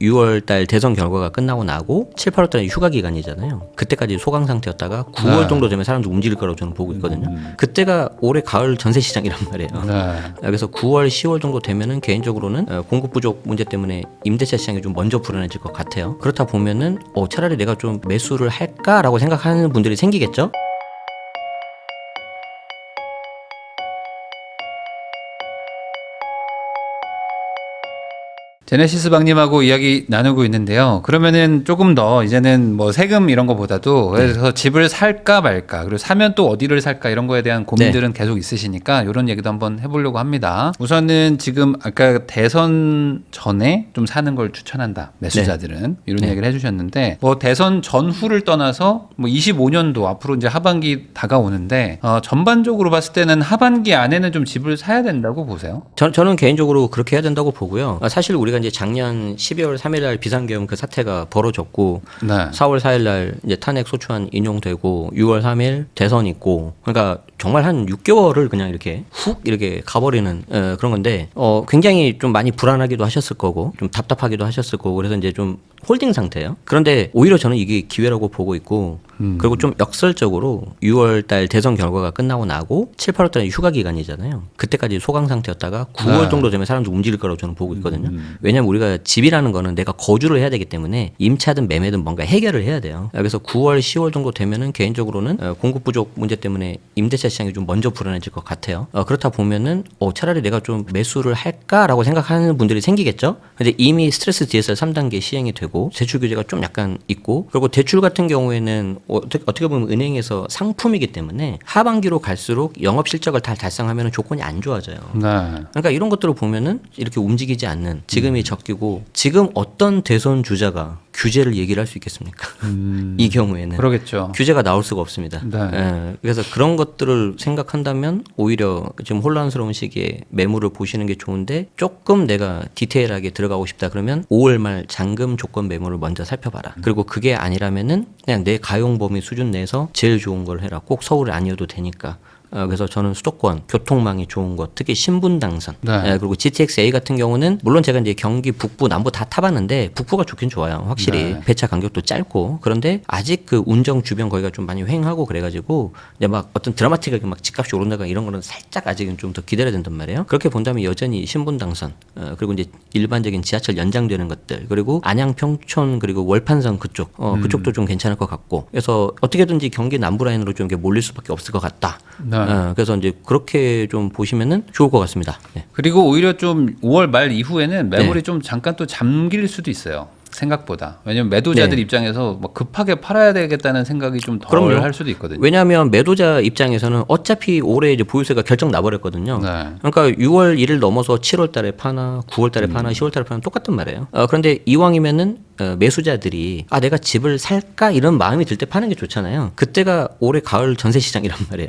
6월 달 대선 결과가 끝나고 나고 7, 8월 달에 휴가 기간이잖아요. 그때까지 소강 상태였다가 9월 정도 되면 사람들 움직일 거라고 저는 보고 있거든요. 그때가 올해 가을 전세 시장이란 말이에요. 그래서 9월, 10월 정도 되면은 개인적으로는 공급 부족 문제 때문에 임대차 시장이 좀 먼저 불안해질 것 같아요. 그렇다 보면은 차라리 내가 좀 매수를 할까라고 생각하는 분들이 생기겠죠. 제네시스 박님하고 이야기 나누고 있는데요. 그러면은 조금 더 이제는 뭐 세금 이런 거보다도 그래서 집을 살까 말까, 그리고 사면 또 어디를 살까 이런 거에 대한 고민들은 계속 있으시니까 이런 얘기도 한번 해보려고 합니다. 우선은 지금 아까 대선 전에 좀 사는 걸 추천한다, 매수자들은 이런 얘기를 해주셨는데, 뭐 대선 전후를 떠나서 뭐 25년도 앞으로 이제 하반기 다가오는데 전반적으로 봤을 때는 하반기 안에는 좀 집을 사야 된다고 보세요? 저는 개인적으로 그렇게 해야 된다고 보고요. 사실 우리가 이제 작년 12월 3일 날 비상계엄 그 사태가 벌어졌고 4월 4일 날 이제 탄핵 소추안 인용되고 6월 3일 대선 있고, 그러니까 정말 한 6개월을 그냥 이렇게 훅 이렇게 가버리는 그런 건데 굉장히 좀 많이 불안하기도 하셨을 거고 좀 답답하기도 하셨을 거고, 그래서 이제 좀 홀딩 상태예요. 그런데 오히려 저는 이게 기회라고 보고 있고, 그리고 좀 역설적으로 6월 달 대선 결과가 끝나고 나고 7, 8월 달에 휴가 기간이잖아요. 그때까지 소강 상태였다가 9월 정도 되면 사람들 움직일 거라고 저는 보고 있거든요. 왜냐면 우리가 집이라는 거는 내가 거주를 해야 되기 때문에 임차든 매매든 뭔가 해결을 해야 돼요. 그래서 9월, 10월 정도 되면은 개인적으로는 공급 부족 문제 때문에 임대차 시장이 좀 먼저 불안해질 것 같아요. 그렇다 보면은 차라리 내가 좀 매수를 할까라고 생각하는 분들이 생기겠죠. 근데 이미 스트레스 DSR 3단계 시행이 되고 대출 규제가 좀 약간 있고, 그리고 대출 같은 경우에는 어떻게 보면 은행에서 상품이기 때문에 하반기로 갈수록 영업 실적을 다 달성하면 조건이 안 좋아져요. 그러니까 이런 것들을 보면은 이렇게 움직이지 않는, 지금이 적기고, 지금 어떤 대선 주자가 규제를 얘기를 할 수 있겠습니까? 이 경우에는 그러겠죠. 규제가 나올 수가 없습니다. 그래서 그런 것들을 생각한다면 오히려 지금 혼란스러운 시기에 매물을 보시는 게 좋은데, 조금 내가 디테일하게 들어가고 싶다 그러면 5월 말 잔금 조건 매물을 먼저 살펴봐라. 그리고 그게 아니라면은 그냥 내 가용 범위 수준 내에서 제일 좋은 걸 해라. 꼭 서울이 아니어도 되니까. 그래서 저는 수도권 교통망이 좋은 것, 특히 신분당선, 그리고 GTX-A 같은 경우는 물론 제가 이제 경기 북부 남부 다 타봤는데 북부가 좋긴 좋아요. 확실히 배차 간격도 짧고, 그런데 아직 그 운정 주변 거기가 좀 많이 횡하고 그래가지고 이제 막 어떤 드라마틱하게 막 집값이 오른다거나 이런 거는 살짝 아직은 좀 더 기다려야 된단 말이에요. 그렇게 본다면 여전히 신분당선, 그리고 이제 일반적인 지하철 연장되는 것들, 그리고 안양 평촌 그리고 월판선 그쪽, 그쪽도 좀 괜찮을 것 같고, 그래서 어떻게든지 경기 남부 라인으로 좀 이렇게 몰릴 수밖에 없을 것 같다. 그래서 이제 그렇게 좀 보시면은 좋을 것 같습니다. 그리고 오히려 좀 5월 말 이후에는 매물이 좀 잠깐 또 잠길 수도 있어요. 생각보다. 왜냐면 매도자들 입장에서 뭐 급하게 팔아야 되겠다는 생각이 좀 덜 할 수도 있거든요. 왜냐하면 매도자 입장에서는 어차피 올해 이제 보유세가 결정 나버렸거든요. 그러니까 6월 1일 넘어서 7월 달에 파나 9월 달에 파나 10월 달에 파나 똑같은 말이에요. 그런데 이왕이면은 매수자들이 내가 집을 살까 이런 마음이 들 때 파는 게 좋잖아요. 그때가 올해 가을 전세 시장이란 말이에요.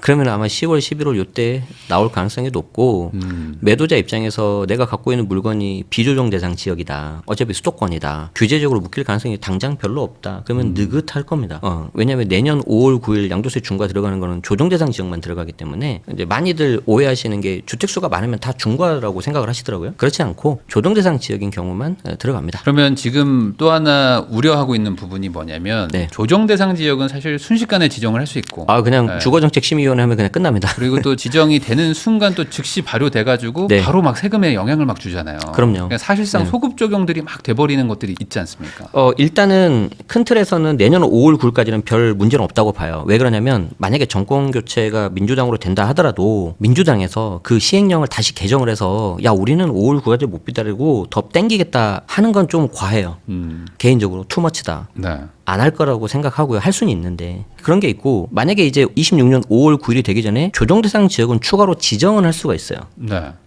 그러면 아마 10월, 11월 이때 나올 가능성이 높고, 매도자 입장에서 내가 갖고 있는 물건이 비조정 대상 지역이다, 어차피 수도권이다, 규제적으로 묶일 가능성이 당장 별로 없다, 그러면 느긋할 겁니다. 왜냐하면 내년 5월 9일 양도세 중과 들어가는 거는 조정 대상 지역만 들어가기 때문에, 이제 많이들 오해하시는 게 주택수가 많으면 다 중과라고 생각을 하시더라고요. 그렇지 않고 조정 대상 지역인 경우만 들어갑니다. 그러면 지금 또 하나 우려하고 있는 부분이 뭐냐면 조정 대상 지역은 사실 순식간에 지정을 할 수 있고, 그냥 주거정책심의위원회 하면 그냥 끝납니다. 그리고 또 지정이 되는 순간 또 즉시 발효돼가지고 바로 막 세금에 영향을 막 주잖아요. 그럼요. 그러니까 사실상 소급 적용들이 막 돼버리는 것들이 있지 않습니까? 일단은 큰 틀에서는 내년 5월 9일까지는 별 문제는 없다고 봐요. 왜 그러냐면 만약에 정권 교체가 민주당으로 된다 하더라도 민주당에서 그 시행령을 다시 개정을 해서 우리는 5월 9일까지 못 기다리고 더 땡기겠다 하는 건 좀 과해요. 개인적으로 투머치다. 안 할 거라고 생각하고요. 할 수는 있는데 그런 게 있고, 만약에 이제 26년 5월 9일이 되기 전에 조정 대상 지역은 추가로 지정을 할 수가 있어요.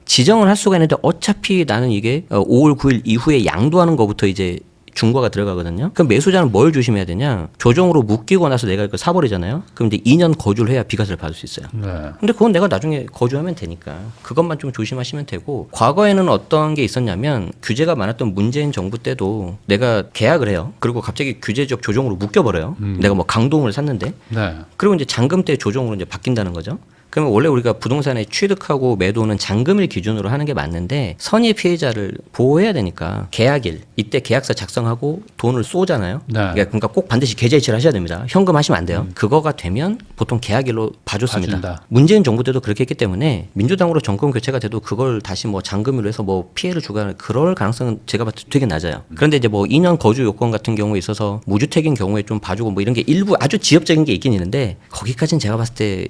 지정을 할 수가 있는데 어차피 나는 이게 5월 9일 이후에 양도하는 것부터 이제 중과가 들어가거든요. 그럼 매수자는 뭘 조심해야 되냐? 조정으로 묶이고 나서 내가 이걸 사버리잖아요. 그럼 이제 2년 거주를 해야 비과세를 받을 수 있어요. 근데 그건 내가 나중에 거주하면 되니까 그것만 좀 조심하시면 되고, 과거에는 어떤 게 있었냐면 규제가 많았던 문재인 정부 때도 내가 계약을 해요. 그리고 갑자기 규제적 조정으로 묶여버려요. 내가 뭐 강동을 샀는데. 그리고 이제 잔금 때 조정으로 이제 바뀐다는 거죠. 그러면 원래 우리가 부동산에 취득하고 매도는 잔금을 기준으로 하는 게 맞는데 선의 피해자를 보호해야 되니까 계약일 이때 계약서 작성하고 돈을 쏘잖아요. 네. 그러니까 꼭 반드시 계좌이체를 하셔야 됩니다. 현금 하시면 안 돼요. 그거가 되면 보통 계약일로 봐줬습니다. 봐준다. 문재인 정부 때도 그렇게 했기 때문에 민주당으로 정권 교체가 돼도 그걸 다시 뭐 잔금으로 해서 뭐 피해를 주거나 그럴 가능성은 제가 봤을 때 되게 낮아요. 그런데 이제 뭐 2년 거주 요건 같은 경우에 있어서 무주택인 경우에 좀 봐주고 뭐 이런 게 일부 아주 지엽적인 게 있긴 있는데 거기까지는 제가 봤을 때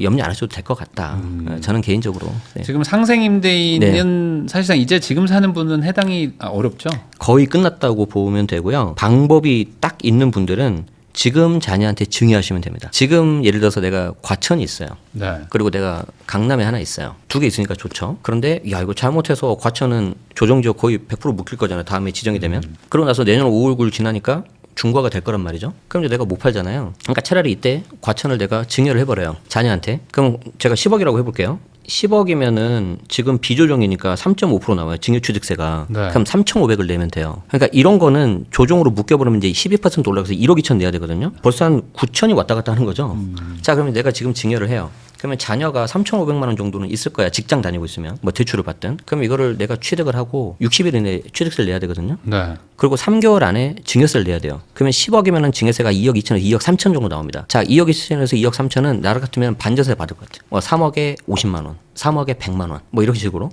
염려 안 하셔도 될 것 같다. 저는 개인적으로. 네. 지금 상생임대인은 사실상 이제 지금 사는 분은 해당이 어렵죠? 거의 끝났다고 보면 되고요. 방법이 딱 있는 분들은 지금 자녀한테 증여하시면 됩니다. 지금 예를 들어서 내가 과천이 있어요. 네. 그리고 내가 강남에 하나 있어요. 두 개 있으니까 좋죠. 그런데 야 이거 잘못해서 과천은 조정지역 거의 100% 묶일 거잖아요. 다음에 지정이 되면. 그러고 나서 내년 5월 9일 지나니까 중과가 될 거란 말이죠. 그럼 이제 내가 못 팔잖아요. 그러니까 차라리 이때 과천을 내가 증여를 해버려요. 자녀한테. 그럼 제가 10억이라고 해볼게요. 10억이면은 지금 비조정이니까 3.5% 나와요. 증여취득세가. 네. 그럼 3,500을 내면 돼요. 그러니까 이런 거는 조정으로 묶여버리면 이제 12% 올라가서 1억 2천 내야 되거든요. 벌써 한 9천이 왔다 갔다 하는 거죠. 자, 그러면 내가 지금 증여를 해요. 그러면 자녀가 3,500만 원 정도는 있을 거야. 직장 다니고 있으면. 뭐 대출을 받든. 그럼 이거를 내가 취득을 하고 60일 이내에 취득세를 내야 되거든요. 네. 그리고 3개월 안에 증여세를 내야 돼요. 그러면 10억이면은 증여세가 2억 2천에서 2억 3천 정도 나옵니다. 자, 2억 2천에서 2억 3천은 나라 같으면 반전세 받을 것 같아요. 3억에 50만 원, 3억에 100만 원, 뭐 이런 식으로.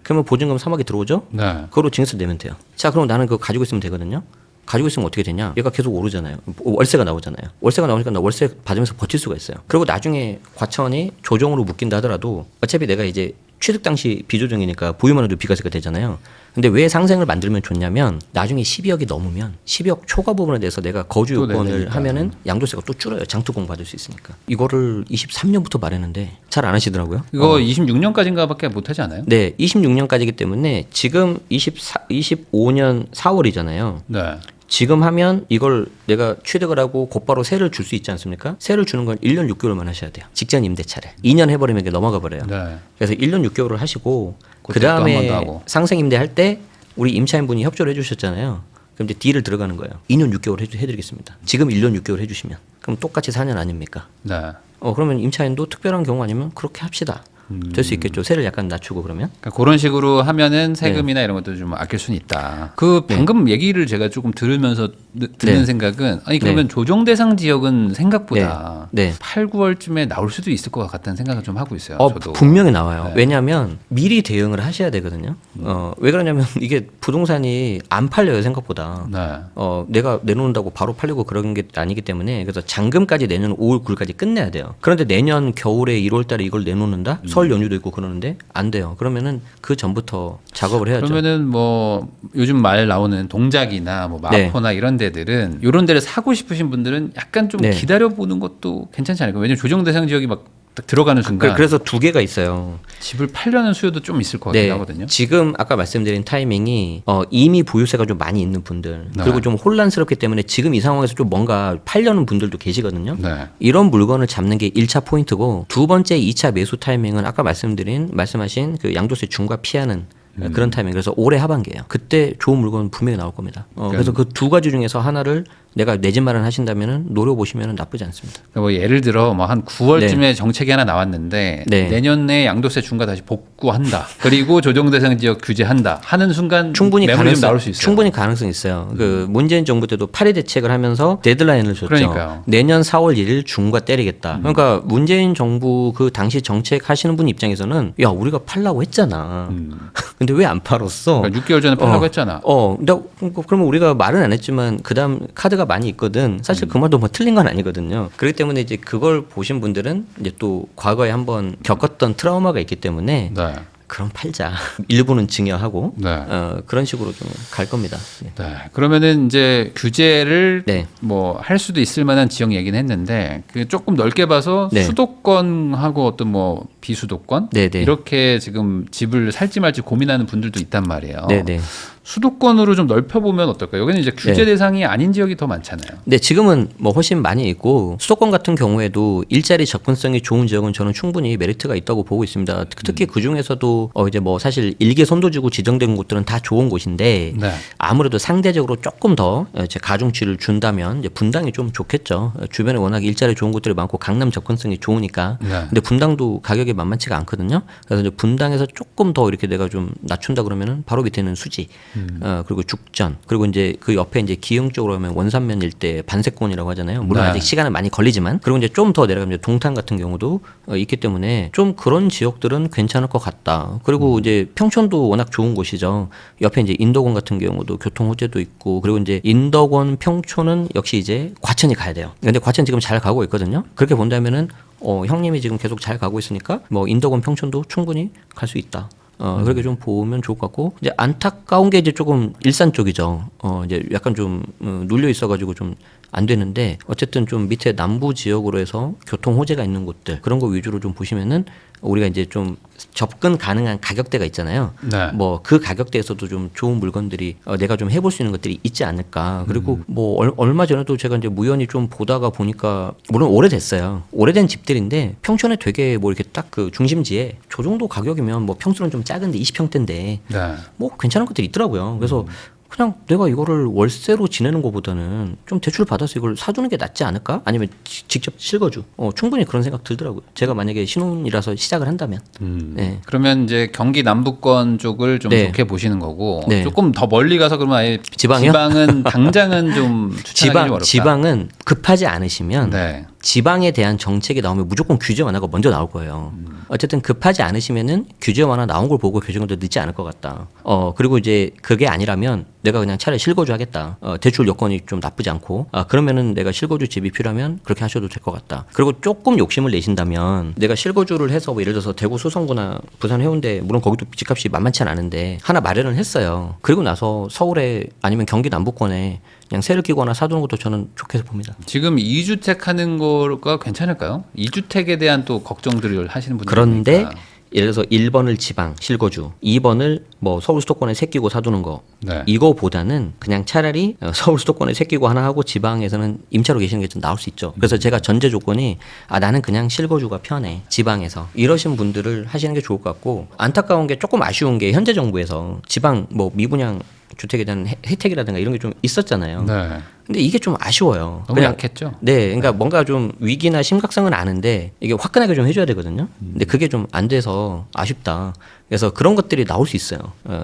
그러면 보증금 3억이 들어오죠? 네. 그거로 증여세 내면 돼요. 자, 그럼 나는 그거 가지고 있으면 되거든요. 가지고 있으면 어떻게 되냐? 얘가 계속 오르잖아요. 월세가 나오잖아요. 월세가 나오니까 나 월세 받으면서 버틸 수가 있어요. 그리고 나중에 과천이 조정으로 묶인다 하더라도 어차피 내가 이제 취득 당시 비조정이니까 보유만 해도 비과세가 되잖아요. 근데 왜 상생을 만들면 좋냐면 나중에 12억이 넘으면 12억 초과 부분에 대해서 내가 거주 요건을 하면은 양도세가 또 줄어요. 장투공 받을 수 있으니까. 이거를 23년부터 말했는데 잘 안 하시더라고요. 이거 26년까지인가밖에 못 하지 않아요? 네, 26년까지이기 때문에 지금 25년 4월이잖아요. 네. 지금 하면 이걸 내가 취득을 하고 곧바로 세를 줄 수 있지 않습니까? 세를 주는 건 1년 6개월만 하셔야 돼요. 직전 임대차를. 2년 해버리면 이게 넘어가 버려요. 네. 그래서 1년 6개월을 하시고 그 그때 또한번 더 다음에 하고. 상생 임대할 때 우리 임차인분이 협조를 해주셨잖아요. 그럼 이제 딜을 들어가는 거예요. 2년 6개월 해드리겠습니다. 지금 1년 6개월 해주시면 그럼 똑같이 4년 아닙니까? 네. 그러면 임차인도 특별한 경우 아니면 그렇게 합시다. 될 수 있겠죠. 세를 약간 낮추고 그러면. 그러니까 그런 식으로 하면은 세금이나 이런 것도 좀 아낄 수는 있다. 그 방금 얘기를 제가 조금 들으면서 드는 네. 생각은 아니 그러면 조정 대상 지역은 생각보다 네. 8, 9월쯤에 나올 수도 있을 것 같다는 생각을 좀 하고 있어요. 저도. 분명히 나와요. 네. 왜냐하면 미리 대응을 하셔야 되거든요. 왜 그러냐면 이게 부동산이 안 팔려요 생각보다. 네. 내가 내놓는다고 바로 팔리고 그런 게 아니기 때문에 그래서 잔금까지 내년 5월 9일까지 끝내야 돼요. 그런데 내년 겨울에 1월 달에 이걸 내놓는다? 설 연휴도 있고 그러는데 안 돼요. 그러면은 그 전부터 작업을 해야죠. 그러면은 뭐 요즘 말 나오는 동작이나 뭐 마포나 이런 데들은 이런 데를 사고 싶으신 분들은 약간 좀 네. 기다려 보는 것도 괜찮지 않을까? 왜냐면 조정 대상 지역이 막 딱 들어가는 순간 그래서 두 개가 있어요. 집을 팔려는 수요도 좀 있을 것 같긴 하거든요. 지금 아까 말씀드린 타이밍이 이미 보유세가 좀 많이 있는 분들 네. 그리고 좀 혼란스럽기 때문에 지금 이 상황에서 좀 뭔가 팔려는 분들도 계시거든요. 네. 이런 물건을 잡는 게 1차 포인트고 두 번째 2차 매수 타이밍은 아까 말씀하신 그 양도세 중과 피하는 그런 타이밍. 그래서 올해 하반기예요. 그때 좋은 물건 분명히 나올 겁니다. 그래서 그 두 가지 중에서 하나를 내가 내 집 마련하신다면은 노려보시면 나쁘지 않습니다. 그러니까 뭐 예를 들어 뭐 한 9월쯤에 정책이 하나 나왔는데 네. 내년에 양도세 중과 다시 복구한다. 그리고 조정 대상 지역 규제한다. 하는 순간 충분히 매물이 좀 나올 수 있어요. 충분히 가능성 있어요. 그 문재인 정부 때도 8회 대책을 하면서 데드라인을 줬죠. 그러니까요. 내년 4월 1일 중과 때리겠다. 그러니까 문재인 정부 그 당시 정책 하시는 분 입장에서는 야 우리가 팔라고 했잖아. 근데 왜 안 팔았어? 그러니까 6개월 전에 팔라고 했잖아. 그러면 우리가 말은 안 했지만 그다음 카드가 많이 있거든. 사실 그 말도 뭐 틀린 건 아니거든요. 그렇기 때문에 이제 그걸 보신 분들은 이제 또 과거에 한번 겪었던 트라우마가 있기 때문에 네. 그럼 팔자. 일부는 증여하고 네. 그런 식으로 좀 갈 겁니다. 네. 네. 그러면은 이제 규제를 네. 뭐 할 수도 있을 만한 지역 얘기는 했는데 그 조금 넓게 봐서 네. 수도권하고 어떤 뭐 비수도권 네네. 이렇게 지금 집을 살지 말지 고민하는 분들도 있단 말이에요. 네네. 수도권으로 좀 넓혀보면 어떨까요? 여기는 이제 규제 네. 대상이 아닌 지역이 더 많잖아요. 네, 지금은 뭐 훨씬 많이 있고 수도권 같은 경우에도 일자리 접근성이 좋은 지역은 저는 충분히 메리트가 있다고 보고 있습니다. 특히 그 중에서도 이제 뭐 사실 일개 선도지구 지정된 곳들은 다 좋은 곳인데 네. 아무래도 상대적으로 조금 더 이제 가중치를 준다면 이제 분당이 좀 좋겠죠. 주변에 워낙 일자리 좋은 곳들이 많고 강남 접근성이 좋으니까. 네. 근데 분당도 가격이 만만치가 않거든요. 그래서 이제 분당에서 조금 더 이렇게 내가 좀 낮춘다 그러면은 바로 밑에는 수지. 그리고 죽전, 그리고 이제 그 옆에 이제 기흥 쪽으로 하면 원산면 일대 반세권이라고 하잖아요. 물론 네. 아직 시간은 많이 걸리지만, 그리고 이제 좀 더 내려가면 이제 동탄 같은 경우도 있기 때문에 좀 그런 지역들은 괜찮을 것 같다. 그리고 이제 평촌도 워낙 좋은 곳이죠. 옆에 이제 인덕원 같은 경우도 교통 호재도 있고, 그리고 이제 인덕원, 평촌은 역시 이제 과천이 가야 돼요. 근데 과천 지금 잘 가고 있거든요. 그렇게 본다면은 형님이 지금 계속 잘 가고 있으니까 뭐 인덕원, 평촌도 충분히 갈 수 있다. 그렇게 좀 보면 좋을 것 같고, 이제 안타까운 게 이제 조금 일산 쪽이죠. 이제 약간 좀 눌려 있어가지고 좀 안 되는데, 어쨌든 좀 밑에 남부 지역으로 해서 교통 호재가 있는 곳들, 그런 거 위주로 좀 보시면은 우리가 이제 좀 접근 가능한 가격대가 있잖아요. 네. 뭐 그 가격대에서도 좀 좋은 물건들이 내가 좀 해볼 수 있는 것들이 있지 않을까. 그리고 뭐 얼마 전에도 제가 이제 우연히 좀 보다가 보니까, 물론 오래됐어요. 오래된 집들인데 평촌에 되게 뭐 이렇게 딱 그 중심지에 저 정도 가격이면 뭐 평수는 좀 작은데 20평대인데 네. 뭐 괜찮은 것들이 있더라고요. 그래서 그냥 내가 이거를 월세로 지내는 것보다는 좀 대출 받아서 이걸 사주는 게 낫지 않을까? 아니면 직접 실거주. 충분히 그런 생각 들더라고요. 제가 만약에 신혼이라서 시작을 한다면. 네. 그러면 이제 경기 남부권 쪽을 좀 네. 좋게 보시는 거고, 네. 조금 더 멀리 가서 그러면 아예 지방이요? 지방은 당장은 좀 추천하기 좀 어렵다. 지방은 급하지 않으시면 네. 지방에 대한 정책이 나오면 무조건 규제 완화가 먼저 나올 거예요. 어쨌든 급하지 않으시면은 규제 완화 나온 걸 보고 결정도 늦지 않을 것 같다. 그리고 이제 그게 아니라면 내가 그냥 차라리 실거주 하겠다. 대출 여건이 좀 나쁘지 않고. 그러면은 내가 실거주 집이 필요하면 그렇게 하셔도 될 것 같다. 그리고 조금 욕심을 내신다면 내가 실거주를 해서 뭐 예를 들어서 대구 수성구나 부산 해운대, 물론 거기도 집값이 만만치 않은데 하나 마련을 했어요. 그리고 나서 서울에 아니면 경기 남부권에 그냥 세를 끼거나 사두는 것도 저는 좋게 봅니다. 지금 2주택 하는 거가 괜찮을까요? 2주택에 대한 또 걱정들을 하시는 분들 그런데 있으니까. 예를 들어서 1번을 지방 실거주, 2번을 뭐 서울 수도권에 새끼고 사두는 거, 네. 이거보다는 그냥 차라리 서울 수도권에 새끼고 하나 하고 지방에서는 임차로 계시는 게 좀 나올 수 있죠. 그래서 제가 전제 조건이 나는 그냥 실거주가 편해 지방에서, 이러신 분들을 하시는 게 좋을 것 같고, 안타까운 게 조금 아쉬운 게 현재 정부에서 지방 뭐 미분양 주택에 대한 혜택이라든가 이런 게 좀 있었잖아요. 네. 근데 이게 좀 아쉬워요. 너무 약했죠. 네, 그러니까 뭔가 좀 위기나 심각성은 아는데 이게 화끈하게 좀 해줘야 되거든요. 근데 그게 좀 안 돼서 아쉽다. 그래서 그런 것들이 나올 수 있어요.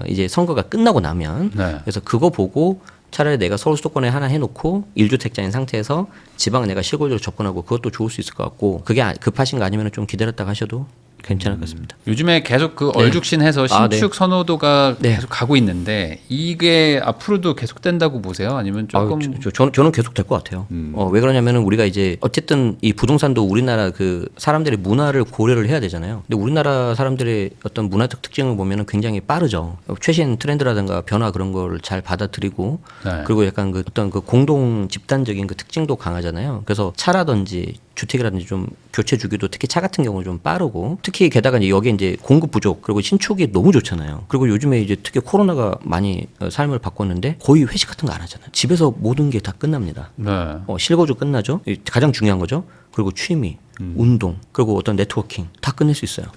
이제 선거가 끝나고 나면. 네. 그래서 그거 보고 차라리 내가 서울 수도권에 하나 해놓고 1주택자인 상태에서 지방 내가 실거주로 접근하고, 그것도 좋을 수 있을 것 같고, 그게 급하신 거 아니면 좀 기다렸다가 하셔도 괜찮을 것 같습니다. 요즘에 계속 그 네. 얼죽신해서 신축 네. 선호도가 네. 계속 가고 있는데, 이게 앞으로도 계속된다고 보세요? 아니면 조금 저는 계속 될 것 같아요. 왜 그러냐면은 우리가 이제 어쨌든 이 부동산도 우리나라 그 사람들의 문화를 고려를 해야 되잖아요. 근데 우리나라 사람들의 어떤 문화적 특징을 보면은 굉장히 빠르죠. 최신 트렌드라든가 변화 그런 거를 잘 받아들이고, 네. 그리고 약간 그 어떤 그 공동 집단적인 그 특징도 강하잖아요. 그래서 차라든지 주택이라든지 좀 교체 주기도 특히 차 같은 경우는 좀 빠르고, 특히 게다가 이제 여기에 이제 공급 부족, 그리고 신축이 너무 좋잖아요. 그리고 요즘에 이제 특히 코로나가 많이 삶을 바꿨는데 거의 회식 같은 거 안 하잖아요. 집에서 모든 게 다 끝납니다. 네. 실거주 끝나죠. 가장 중요한 거죠. 그리고 취미, 운동, 그리고 어떤 네트워킹 다 끝낼 수 있어요.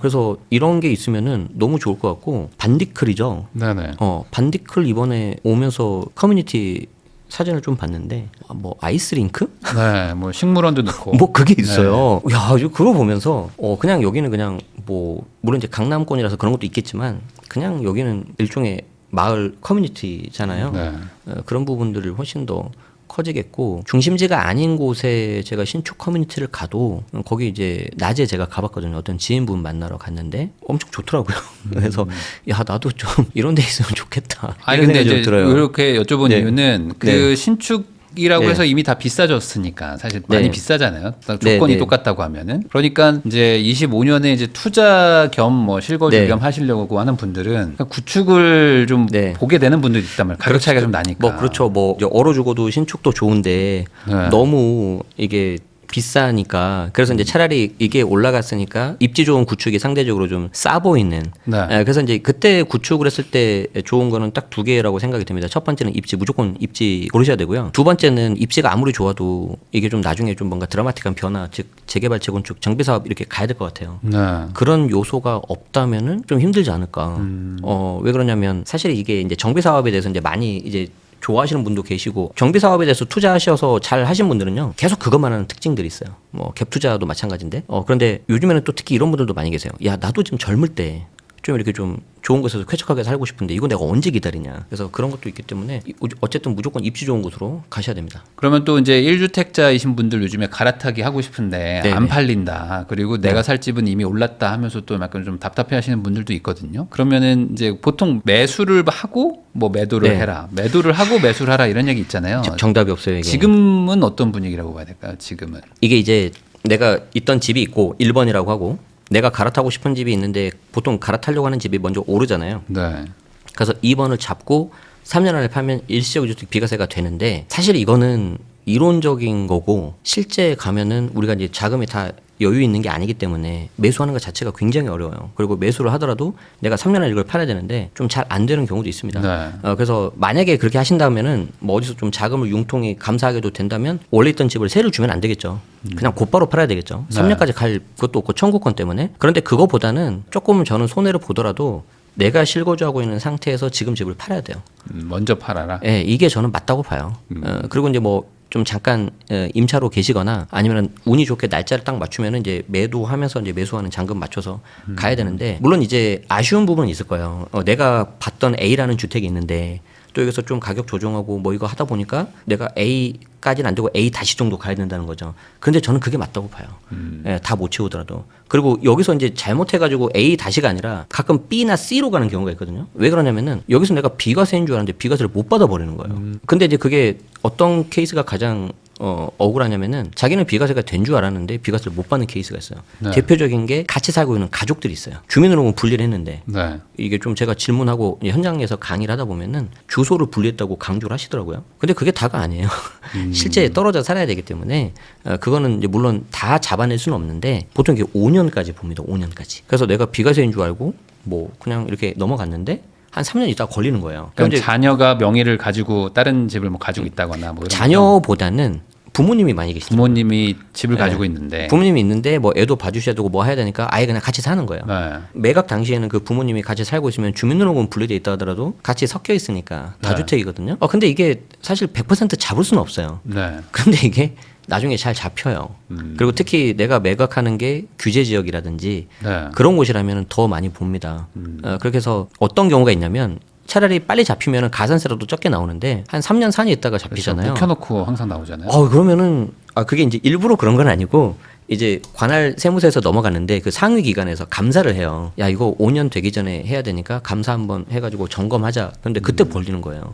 그래서 이런 게 있으면은 너무 좋을 것 같고, 반디클이죠. 네네. 반디클 이번에 오면서 커뮤니티 사진을 좀 봤는데 뭐 아이스링크? 네, 뭐 식물원도 넣고. 뭐 그게 있어요. 야, 그거 보면서 그냥 여기는 그냥 뭐 물론 이제 강남권이라서 그런 것도 있겠지만 그냥 여기는 일종의 마을 커뮤니티잖아요. 네. 그런 부분들을 훨씬 더 커지겠고, 중심지가 아닌 곳에 제가 신축 커뮤니티를 가도 거기 이제 낮에 제가 가봤거든요. 어떤 지인분 만나러 갔는데 엄청 좋더라고요. 그래서 야, 나도 좀 이런 데 있으면 좋겠다. 아니 이런 근데 생각이 좀 이제 들어요. 이렇게 여쭤본 네. 이유는 그 네. 신축이라고 네. 해서 이미 다 비싸졌으니까 사실 많이 네. 비싸잖아요. 네, 조건이 네. 똑같다고 하면은. 그러니까 이제 25년에 이제 투자 겸 뭐 실거주 네. 겸 하시려고 하는 분들은 구축을 좀 네. 보게 되는 분들이 있단 말이에요. 가격 차이가 좀 나니까. 뭐 그렇죠. 뭐 이제 얼어 죽어도 신축도 좋은데 네. 너무 이게 비싸니까 그래서 이제 차라리 이게 올라갔으니까 입지 좋은 구축이 상대적으로 좀 싸 보이는. 예, 그래서 이제 그때 구축을 했을 때 좋은 거는 딱 두 개라고 생각이 듭니다. 첫 번째는 입지, 무조건 입지 고르셔야 되고요. 두 번째는 입지가 아무리 좋아도 이게 좀 나중에 좀 뭔가 드라마틱한 변화, 즉 재개발, 재건축, 정비 사업 이렇게 가야 될 것 같아요. 그런 요소가 없다면은 좀 힘들지 않을까. 왜 그러냐면 사실 이게 이제 정비 사업에 대해서 이제 많이 이제 좋아하시는 분도 계시고 정비 사업에 대해서 투자하셔서 잘 하신 분들은요 계속 그것만 하는 특징들이 있어요. 뭐 갭 투자도 마찬가지인데 그런데 요즘에는 또 특히 이런 분들도 많이 계세요. 야 나도 지금 젊을 때 좀 이렇게 좀 좋은 곳에서 쾌적하게 살고 싶은데 이거 내가 언제 기다리냐. 그래서 그런 것도 있기 때문에 어쨌든 무조건 입지 좋은 곳으로 가셔야 됩니다. 그러면 또 이제 1주택자이신 분들 요즘에 갈아타기 하고 싶은데 네네. 안 팔린다. 그리고 내가 살 집은 이미 올랐다 하면서 또 약간 좀 답답해 하시는 분들도 있거든요. 그러면은 이제 보통 매수를 하고 뭐 매도를 해라. 매도를 하고 매수를 하라 이런 얘기 있잖아요. 정답이 없어요. 이게. 지금은 어떤 분위기라고 봐야 될까요? 지금은. 이게 이제 내가 있던 집이 있고 1번이라고 하고 내가 갈아타고 싶은 집이 있는데 보통 갈아타려고 하는 집이 먼저 오르잖아요. 네. 그래서 2번을 잡고 3년 안에 팔면 일시적 주택 비과세가 되는데 사실 이거는 이론적인 거고 실제 가면은 우리가 이제 자금이 다 여유 있는 게 아니기 때문에 매수하는 것 자체가 굉장히 어려워요. 그리고 매수를 하더라도 내가 3년 안에 이걸 팔아야 되는데 좀 잘 안 되는 경우도 있습니다. 네. 그래서 만약에 그렇게 하신다면은 뭐 어디서 좀 자금을 융통이 감사하게도 된다면 원래 있던 집을 세를 주면 안 되겠죠. 그냥 곧바로 팔아야 되겠죠. 3년까지 갈 것도 없고 청구권 때문에. 그런데 그거보다는 조금 저는 손해를 보더라도 내가 실거주하고 있는 상태에서 지금 집을 팔아야 돼요. 먼저 팔아라. 네, 이게 저는 맞다고 봐요. 그리고 이제 뭐 좀 잠깐 임차로 계시거나 아니면 운이 좋게 날짜를 딱 맞추면은 이제 매도하면서 이제 매수하는 잔금 맞춰서 가야 되는데 물론 이제 아쉬운 부분은 있을 거예요. 내가 봤던 A라는 주택이 있는데 또 여기서 좀 가격 조정하고 뭐 이거 하다 보니까 내가 A까지는 안 되고 A 다시 정도 가야 된다는 거죠. 근데 저는 그게 맞다고 봐요. 예, 다 못 채우더라도. 그리고 여기서 이제 잘못해가지고 A 다시가 아니라 가끔 B나 C로 가는 경우가 있거든요. 왜 그러냐면은 여기서 내가 비과세인 줄 알았는데 비과세를 못 받아버리는 거예요. 근데 이제 그게 어떤 케이스가 가장 억울하냐면은 자기는 비과세가 된 줄 알았는데 비과세를 못 받는 케이스가 있어요. 네. 대표적인 게 같이 살고 있는 가족들이 있어요. 주민등록은 분리를 했는데 네. 이게 좀 제가 질문하고 현장에서 강의를 하다 보면은 주소를 분리했다고 강조를 하시더라고요. 근데 그게 다가 아니에요. 실제 떨어져 살아야 되기 때문에 그거는 이제 물론 다 잡아낼 수는 없는데 보통 이게 5년까지 봅니다. 5년까지. 그래서 내가 비과세인 줄 알고 뭐 그냥 이렇게 넘어갔는데 한 3년 있다가 걸리는 거예요. 그럼 자녀가 명의를 가지고 다른 집을 뭐 가지고 있다거나 뭐 이런 자녀보다는 부모님이 많이 계시죠. 부모님이 집을 네. 가지고 있는데 부모님이 있는데 뭐 애도 봐주셔야 되고 뭐 해야 되니까 아예 그냥 같이 사는 거예요. 네. 매각 당시에는 그 부모님이 같이 살고 있으면 주민등록은 분리돼 있다 하더라도 같이 섞여 있으니까 네. 다주택이거든요. 근데 이게 사실 100% 잡을 수는 없어요. 네. 근데 이게 나중에 잘 잡혀요. 그리고 특히 내가 매각하는 게 규제 지역이라든지 네. 그런 곳이라면 더 많이 봅니다. 그렇게 해서 어떤 경우가 있냐면 차라리 빨리 잡히면 가산세라도 적게 나오는데 한 3년 4년 있다가 잡히잖아요. 묵혀놓고 항상 나오잖아요. 그러면은 그게 이제 일부러 그런 건 아니고 이제 관할 세무서에서 넘어갔는데 그 상위 기관에서 감사를 해요. 야 이거 5년 되기 전에 해야 되니까 감사 한번 해가지고 점검하자. 그런데 그때 벌리는 거예요.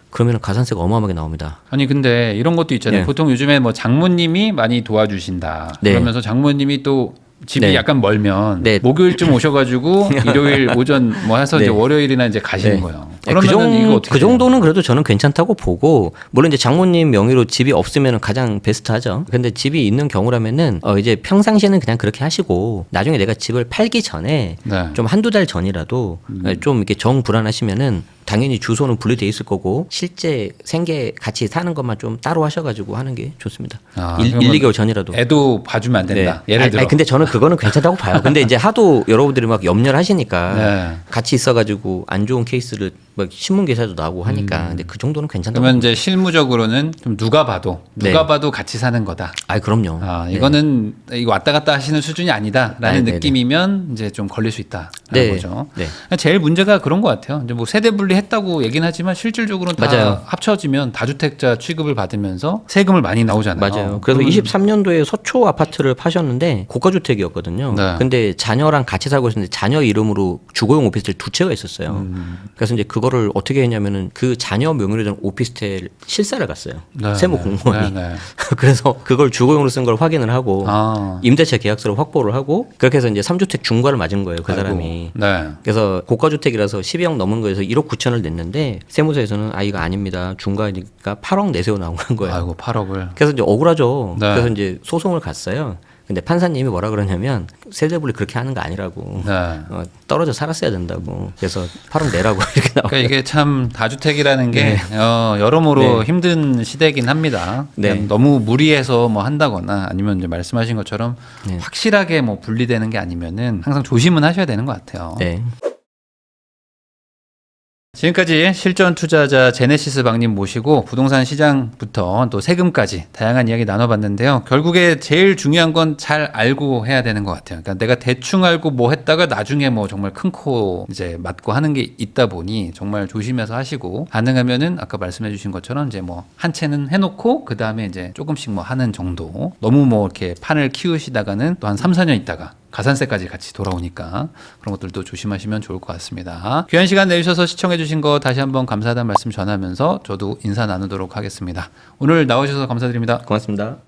그러면 가산세가 어마어마하게 나옵니다. 아니 근데 이런 것도 있잖아요. 네. 보통 요즘에 뭐 장모님이 많이 도와주신다. 네. 그러면서 장모님이 또 집이 네. 약간 멀면 네. 목요일쯤 오셔가지고 일요일 오전 뭐 해서 네. 이제 월요일이나 이제 가시는 네. 거예요. 그러면은 이거 어떻게 그 정도는 그래도 저는 괜찮다고 보고 물론 이제 장모님 명의로 집이 없으면 가장 베스트하죠. 근데 집이 있는 경우라면은 이제 평상시에는 그냥 그렇게 하시고 나중에 내가 집을 팔기 전에 네. 좀 한두 달 전이라도 좀 이렇게 정 불안하시면은 당연히 주소는 분리돼 있을 거고 실제 생계 같이 사는 것만 좀 따로 하셔가지고 하는 게 좋습니다. 1, 그러면 2개월 전이라도. 애도 봐주면 안 된다. 네. 예를 들어. 근데 저는 그거는 괜찮다고 봐요. 근데 이제 하도 여러분들이 막 염려를 하시니까 네. 같이 있어가지고 안 좋은 케이스를 막 신문 기사도 나오고 하니까 근데 그 정도는 괜찮다고. 그러면 이제 실무적으로는 좀 누가 봐도 네. 같이 사는 거다. 그럼요. 이거는 이거 왔다 갔다 하시는 수준이 아니다라는 네, 느낌이면 이제 좀 걸릴 수 있다라는 네. 거죠. 네. 제일 문제가 그런 것 같아요. 이제 뭐 세대 분리했다고 얘기는 하지만 실질적으로는 다 맞아요. 합쳐지면 다주택자 취급을 받으면서 세금을 많이 나오잖아요. 맞아요. 그래서 23년도에 서초 아파트를 파셨는데 고가주택이었거든요. 네. 근데 자녀랑 같이 살고 있었는데 자녀 이름으로 주거용 오피스텔 두 채가 있었어요. 그래서 이제 그거 그거를 어떻게 했냐면은 그 자녀 명의로 된 오피스텔 실사를 갔어요. 네, 세무 네, 공무원이. 네, 네. 그래서 그걸 주거용으로 쓴 걸 확인을 하고 아. 임대차 계약서를 확보를 하고 그렇게 해서 이제 3주택 중과를 맞은 거예요. 그 사람이. 네. 그래서 고가주택이라서 12억 넘은 거에서 1억 9천을 냈는데 세무서에서는 이거 아닙니다. 중과니까 8억 내세워 나온 거예요. 아이고 8억을. 그래서 이제 억울하죠. 네. 그래서 이제 소송을 갔어요. 근데 판사님이 뭐라 그러냐면 세대분이 그렇게 하는 거 아니라고. 네. 떨어져 살았어야 된다고. 그래서 8억 내라고 이렇게 나와요. 그러니까 이게 참 다주택이라는 게 네. 여러모로 네. 힘든 시대긴 합니다. 네. 그냥 너무 무리해서 뭐 한다거나 아니면 이제 말씀하신 것처럼 네. 확실하게 뭐 분리되는 게 아니면은 항상 조심은 하셔야 되는 것 같아요. 네. 지금까지 실전 투자자 제네시스 박님 모시고 부동산 시장부터 또 세금까지 다양한 이야기 나눠봤는데요. 결국에 제일 중요한 건 잘 알고 해야 되는 것 같아요. 그러니까 내가 대충 알고 뭐 했다가 나중에 뭐 정말 큰 코 이제 맞고 하는 게 있다 보니 정말 조심해서 하시고 가능하면은 아까 말씀해주신 것처럼 이제 뭐 한 채는 해놓고 그 다음에 이제 조금씩 뭐 하는 정도. 너무 뭐 이렇게 판을 키우시다가는 또 한 3, 4년 있다가 가산세까지 같이 돌아오니까 그런 것들도 조심하시면 좋을 것 같습니다. 귀한 시간 내주셔서 시청해주신 거 다시 한번 감사하다는 말씀 전하면서 저도 인사 나누도록 하겠습니다. 오늘 나오셔서 감사드립니다. 고맙습니다.